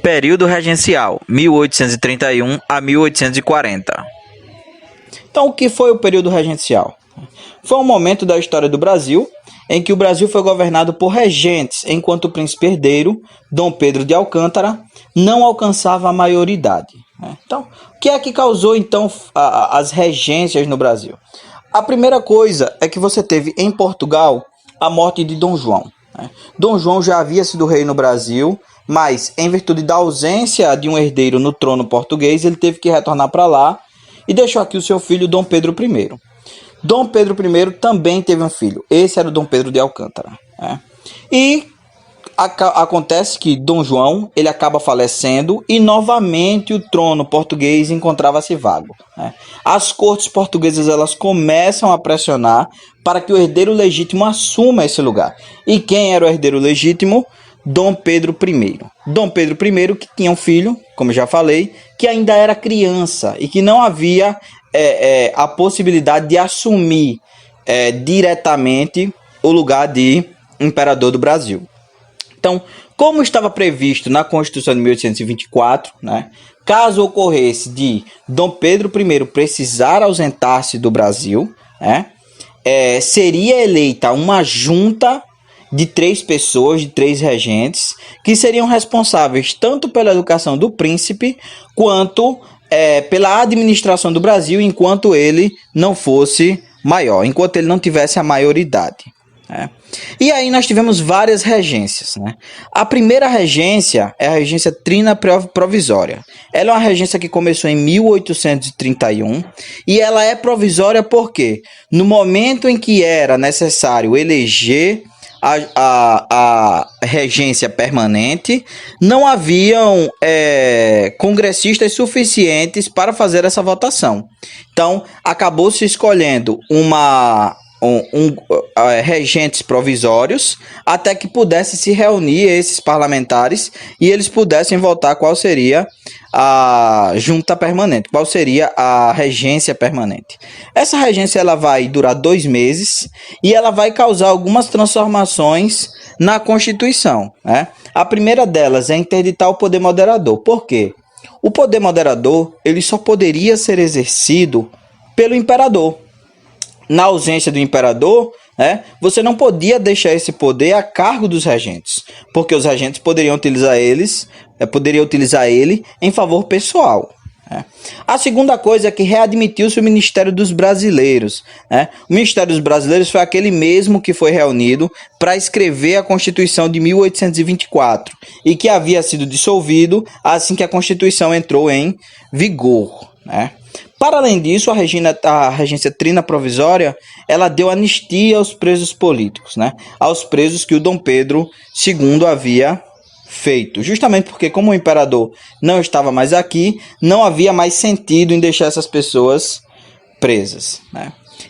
Período regencial, 1831 a 1840. Então, o que foi o período regencial? Foi um momento da história do Brasil em que o Brasil foi governado por regentes, enquanto o príncipe herdeiro, Dom Pedro de Alcântara, não alcançava a maioridade. Então, o que é que causou então as regências no Brasil? A primeira coisa é que você teve em Portugal a morte de Dom João. Dom João já havia sido rei no Brasil, mas em virtude da ausência de um herdeiro no trono português, ele teve que retornar para lá e deixou aqui o seu filho Dom Pedro I. Dom Pedro I também teve um filho, esse era o Dom Pedro de Alcântara. E acontece que Dom João ele acaba falecendo e novamente o trono português encontrava-se vago. As cortes portuguesas elas começam a pressionar para que o herdeiro legítimo assuma esse lugar. E quem era o herdeiro legítimo? Dom Pedro I. Dom Pedro I que tinha um filho, como eu já falei, que ainda era criança e que não havia a possibilidade de assumir diretamente o lugar de imperador do Brasil. Então, como estava previsto na Constituição de 1824, caso ocorresse de Dom Pedro I precisar ausentar-se do Brasil, seria eleita uma junta de 3 pessoas, de 3 regentes, que seriam responsáveis tanto pela educação do príncipe, quanto pela administração do Brasil, enquanto ele não fosse maior, enquanto ele não tivesse a maioridade. E aí nós tivemos várias regências. A primeira regência é a regência trina provisória. Ela é uma regência que começou em 1831 e ela é provisória porque no momento em que era necessário eleger a regência permanente, não haviam congressistas suficientes para fazer essa votação. Então, acabou se escolhendo regentes provisórios até que pudesse se reunir esses parlamentares e eles pudessem votar qual seria a junta permanente, qual seria a regência permanente. Essa regência ela vai durar 2 meses e ela vai causar algumas transformações na Constituição. A primeira delas é interditar o poder moderador. Por quê? O poder moderador ele só poderia ser exercido pelo imperador. Na ausência do imperador, você não podia deixar esse poder a cargo dos regentes, porque os regentes poderiam utilizar ele em favor pessoal. A segunda coisa é que readmitiu-se o Ministério dos Brasileiros. O Ministério dos Brasileiros foi aquele mesmo que foi reunido para escrever a Constituição de 1824 e que havia sido dissolvido assim que a Constituição entrou em vigor. Para além disso, a regência trina provisória, ela deu anistia aos presos políticos, aos presos que o Dom Pedro II havia feito. Justamente porque, como o imperador não estava mais aqui, não havia mais sentido em deixar essas pessoas presas.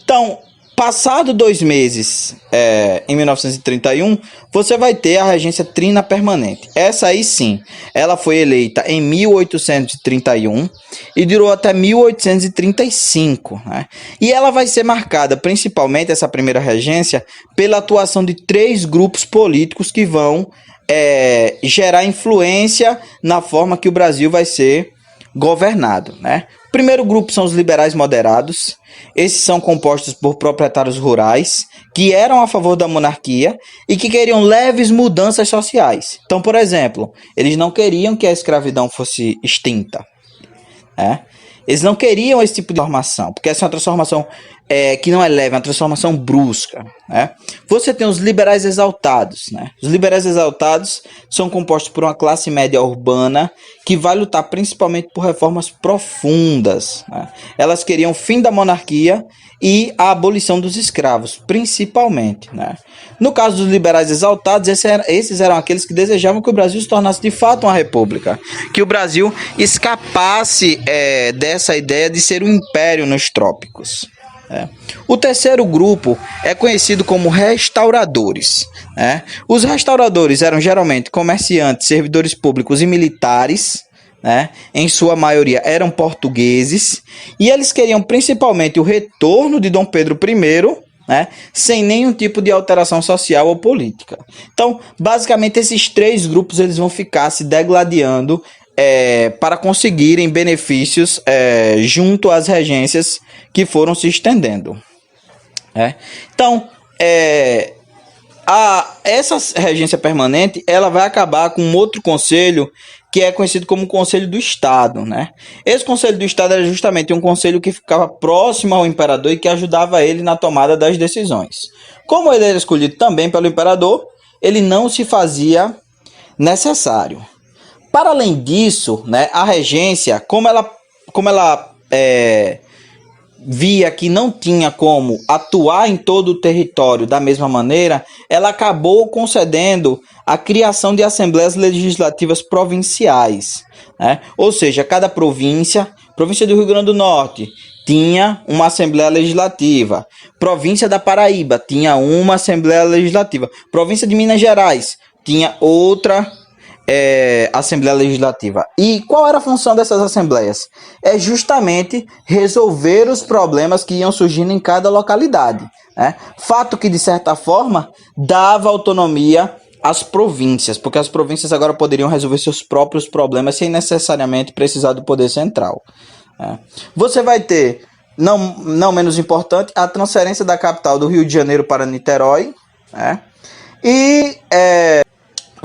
Então, passado 2 meses, em 1931, você vai ter a regência trina permanente. Essa aí sim, ela foi eleita em 1831 e durou até 1835. E ela vai ser marcada, principalmente essa primeira regência, pela atuação de 3 grupos políticos que vão gerar influência na forma que o Brasil vai ser governado. O primeiro grupo são os liberais moderados. Esses são compostos por proprietários rurais que eram a favor da monarquia e que queriam leves mudanças sociais. Então, por exemplo, eles não queriam que a escravidão fosse extinta. Eles não queriam esse tipo de transformação, porque essa é uma transformação que não é leve, é uma transformação brusca. Você tem os liberais exaltados. Os liberais exaltados são compostos por uma classe média urbana que vai lutar principalmente por reformas profundas. Elas queriam o fim da monarquia e a abolição dos escravos, principalmente. No caso dos liberais exaltados, esses eram aqueles que desejavam que o Brasil se tornasse de fato uma república, que o Brasil escapasse dessa ideia de ser um império nos trópicos. O terceiro grupo é conhecido como restauradores. Os restauradores eram geralmente comerciantes, servidores públicos e militares. Em sua maioria eram portugueses e eles queriam principalmente o retorno de Dom Pedro I né, sem nenhum tipo de alteração social ou política. Então, basicamente, esses três grupos eles vão ficar se degladiando para conseguirem benefícios junto às regências que foram se estendendo. Então, essa regência permanente ela vai acabar com um outro conselho que é conhecido como Conselho do Estado, né? Esse Conselho do Estado era justamente um conselho que ficava próximo ao imperador e que ajudava ele na tomada das decisões. Como ele era escolhido também pelo imperador, ele não se fazia necessário. Para além disso, né, a regência, como ela via que não tinha como atuar em todo o território da mesma maneira, ela acabou concedendo a criação de assembleias legislativas provinciais, né? Ou seja, cada província do Rio Grande do Norte tinha uma assembleia legislativa, província da Paraíba tinha uma assembleia legislativa, província de Minas Gerais tinha outra Assembleia Legislativa. E qual era a função dessas assembleias? É justamente resolver os problemas que iam surgindo em cada localidade, né? Fato que, de certa forma, dava autonomia às províncias, porque as províncias agora poderiam resolver seus próprios problemas sem necessariamente precisar do poder central, né? Você vai ter, não menos importante, a transferência da capital do Rio de Janeiro para Niterói, né? E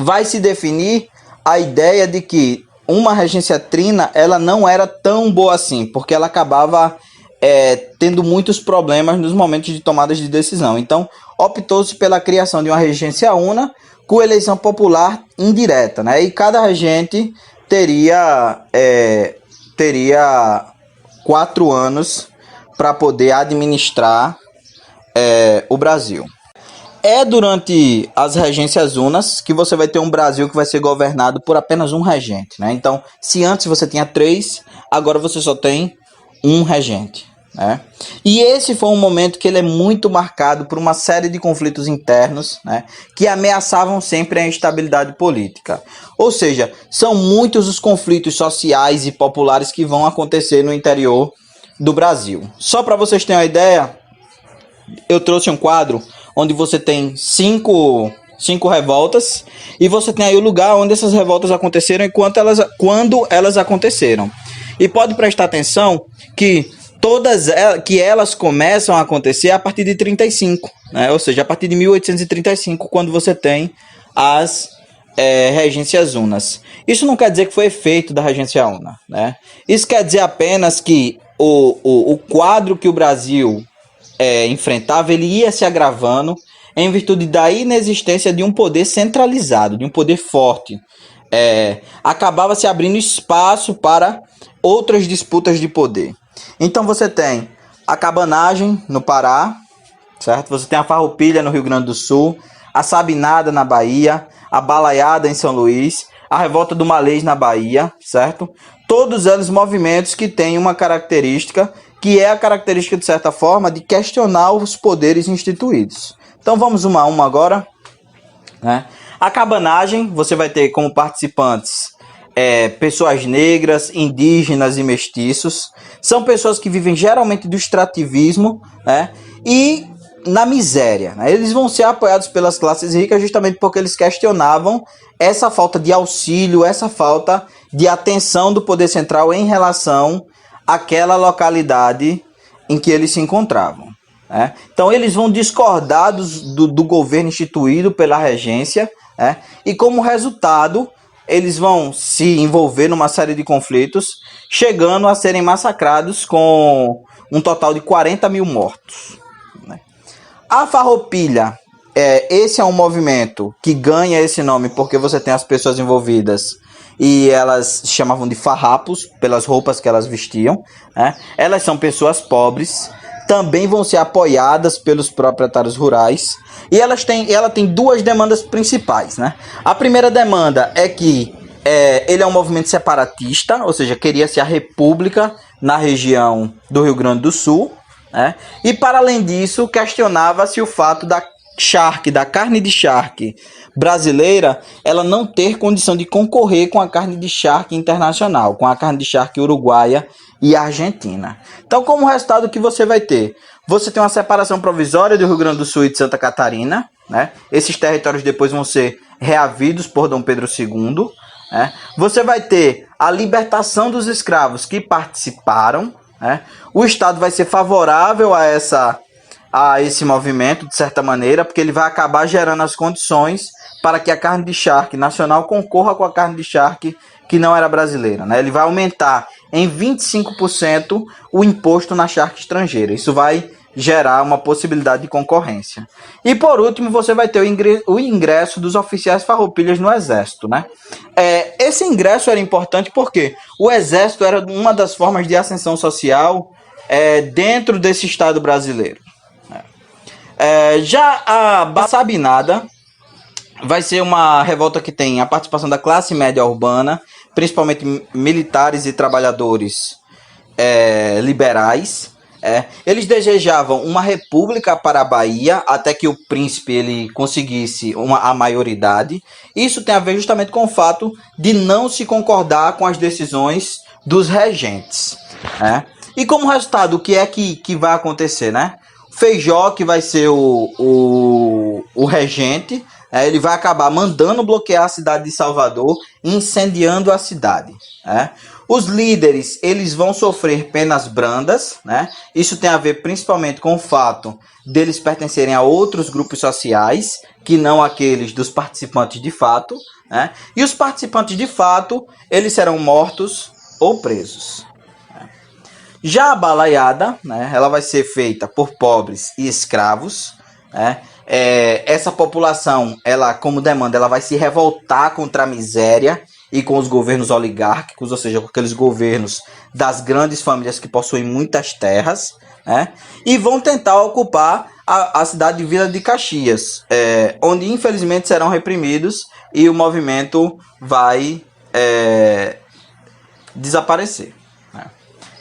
vai se definir a ideia de que uma regência trina ela não era tão boa assim, porque ela acabava tendo muitos problemas nos momentos de tomadas de decisão. Então, optou-se pela criação de uma regência una com eleição popular indireta, né? E cada regente teria 4 anos para poder administrar o Brasil. É durante as regências unas que você vai ter um Brasil que vai ser governado por apenas um regente, né? Então, se antes você tinha 3, agora você só tem um regente, né? E esse foi um momento que ele é muito marcado por uma série de conflitos internos, né, que ameaçavam sempre a estabilidade política. Ou seja, são muitos os conflitos sociais e populares que vão acontecer no interior do Brasil. Só para vocês terem uma ideia, eu trouxe um quadro onde você tem cinco revoltas e você tem aí o lugar onde essas revoltas aconteceram e quando elas aconteceram. E pode prestar atenção que elas começam a acontecer a partir de 35, né? Ou seja, a partir de 1835, quando você tem as regências unas. Isso não quer dizer que foi efeito da regência una, né? Isso quer dizer apenas que o quadro que o Brasil enfrentava, ele ia se agravando em virtude da inexistência de um poder centralizado, de um poder forte. Acabava se abrindo espaço para outras disputas de poder. Então você tem a cabanagem no Pará, certo? Você tem a farroupilha no Rio Grande do Sul, a sabinada na Bahia, a balaiada em São Luís, a revolta do Malês na Bahia, certo? Todos eles movimentos que têm uma característica, que é a característica, de certa forma, de questionar os poderes instituídos. Então vamos uma a uma agora, né? A cabanagem, você vai ter como participantes pessoas negras, indígenas e mestiços. São pessoas que vivem geralmente do extrativismo, né, e na miséria, né? Eles vão ser apoiados pelas classes ricas justamente porque eles questionavam essa falta de auxílio, essa falta de atenção do poder central em relação àquela localidade em que eles se encontravam, né? Então eles vão discordar do governo instituído pela regência, né? E como resultado eles vão se envolver numa série de conflitos, chegando a serem massacrados com um total de 40 mil mortos, né? A farroupilha, esse é um movimento que ganha esse nome porque você tem as pessoas envolvidas e elas chamavam de farrapos pelas roupas que elas vestiam, né? Elas são pessoas pobres, também vão ser apoiadas pelos proprietários rurais. E ela tem 2 demandas principais, né? A primeira demanda é que ele é um movimento separatista, ou seja, queria-se a república na região do Rio Grande do Sul, né? E para além disso, questionava-se o fato da carne de charque brasileira, ela não ter condição de concorrer com a carne de charque internacional, com a carne de charque uruguaia e Argentina. Então, como resultado, que você vai ter? Você tem uma separação provisória do Rio Grande do Sul e de Santa Catarina, né? Esses territórios depois vão ser reavidos por Dom Pedro II. Né? Você vai ter a libertação dos escravos que participaram. Né? O Estado vai ser favorável a esse movimento, de certa maneira, porque ele vai acabar gerando as condições para que a carne de charque nacional concorra com a carne de charque que não era brasileira. Né? Ele vai aumentar em 25% o imposto na charque estrangeira. Isso vai gerar uma possibilidade de concorrência. E por último, você vai ter o ingresso dos oficiais farroupilhas no Exército. Né? Esse ingresso era importante porque o Exército era uma das formas de ascensão social dentro desse Estado brasileiro. Já a Bassabinada vai ser uma revolta que tem a participação da classe média urbana, principalmente militares e trabalhadores liberais. Eles desejavam uma república para a Bahia até que o príncipe ele conseguisse a maioridade. Isso tem a ver justamente com o fato de não se concordar com as decisões dos regentes. E como resultado, o que é que vai acontecer, né? Feijó, que vai ser o regente, ele vai acabar mandando bloquear a cidade de Salvador, incendiando a cidade. Os líderes eles vão sofrer penas brandas. Isso tem a ver principalmente com o fato deles pertencerem a outros grupos sociais, que não aqueles dos participantes de fato. E os participantes de fato, eles serão mortos ou presos. Já a balaiada, ela vai ser feita por pobres e escravos. Essa população, ela como demanda, ela vai se revoltar contra a miséria e com os governos oligárquicos, ou seja, com aqueles governos das grandes famílias que possuem muitas terras, e vão tentar ocupar a cidade de Vila de Caxias, onde infelizmente serão reprimidos e o movimento vai desaparecer.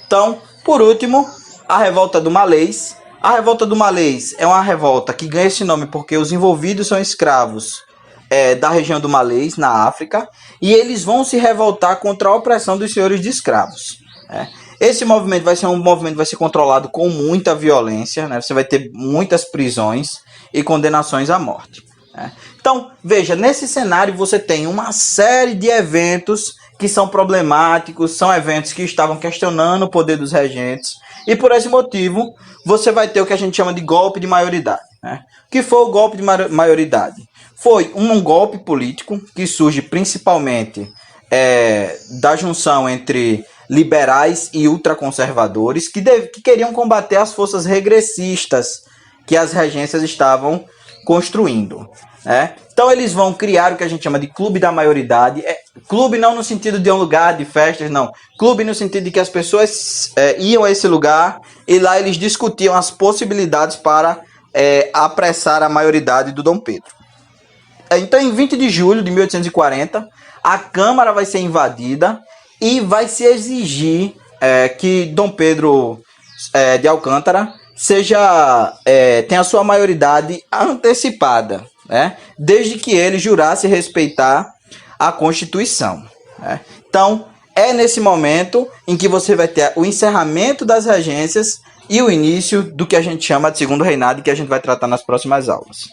Então, por último, a revolta do Malês. A revolta do Malês é uma revolta que ganha esse nome porque os envolvidos são escravos da região do Malês, na África, e eles vão se revoltar contra a opressão dos senhores de escravos. Esse movimento vai ser um movimento que vai ser controlado com muita violência. Você vai ter muitas prisões e condenações à morte. Então, veja, nesse cenário você tem uma série de eventos que são problemáticos, são eventos que estavam questionando o poder dos regentes, e por esse motivo você vai ter o que a gente chama de golpe de maioridade. O que foi o golpe de maioridade? Foi um golpe político que surge principalmente da junção entre liberais e ultraconservadores que queriam combater as forças regressistas que as regências estavam construindo. Então eles vão criar o que a gente chama de clube da maioridade. Clube não no sentido de um lugar de festas, não. Clube no sentido de que as pessoas iam a esse lugar e lá eles discutiam as possibilidades para apressar a maioridade do Dom Pedro. Então em 20 de julho de 1840, a Câmara vai ser invadida e vai se exigir que Dom Pedro de Alcântara tenha a sua maioridade antecipada. Desde que ele jurasse respeitar a Constituição. Então, é nesse momento em que você vai ter o encerramento das regências e o início do que a gente chama de Segundo Reinado, que a gente vai tratar nas próximas aulas.